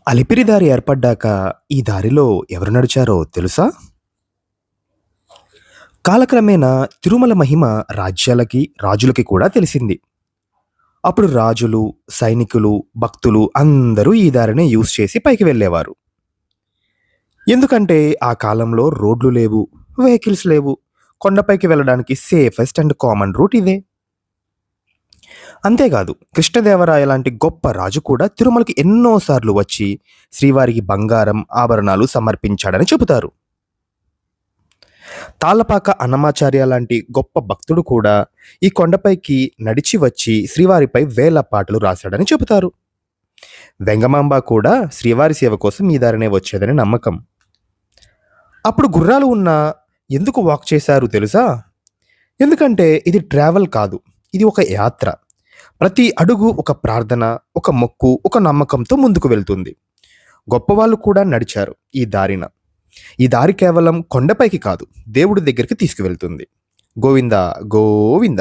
అలిపిరి దారి ఏర్పడ్డాక ఈ దారిలో ఎవరు నడిచారో తెలుసా? కాలక్రమేణా తిరుమల మహిమ రాజ్యాలకి, రాజులకి కూడా తెలిసింది. అప్పుడు రాజులు, సైనికులు, భక్తులు అందరూ ఈ దారినే యూజ్ చేసి పైకి వెళ్ళేవారు. ఎందుకంటే ఆ కాలంలో రోడ్లు లేవు, వెహికల్స్ లేవు. కొండపైకి వెళ్ళడానికి సేఫెస్ట్ అండ్ కామన్ రూట్ ఇదే. అంతేకాదు కృష్ణదేవరాయ లాంటి గొప్ప రాజు కూడా తిరుమలకి ఎన్నో సార్లు వచ్చి శ్రీవారికి బంగారం, ఆభరణాలు సమర్పించాడని చెబుతారు. తాళ్ళపాక అన్నమాచార్య లాంటి గొప్ప భక్తుడు కూడా ఈ కొండపైకి నడిచి వచ్చి శ్రీవారిపై వేల పాటలు రాశాడని చెబుతారు. వెంగమాంబ కూడా శ్రీవారి సేవ కోసం ఈ దారినే వచ్చేదని నమ్మకం. అప్పుడు గుర్రాలు ఉన్నా ఎందుకు వాక్ చేశారు తెలుసా? ఎందుకంటే ఇది ట్రావెల్ కాదు, ఇది ఒక యాత్ర. ప్రతి అడుగు ఒక ప్రార్థన, ఒక మొక్కు, ఒక నమ్మకంతో ముందుకు వెళ్తుంది. గొప్పవాళ్ళు కూడా నడిచారు ఈ దారిన. ఈ దారి కేవలం కొండపైకి కాదు, దేవుడి దగ్గరికి తీసుకువెళ్తుంది. గోవింద గోవింద.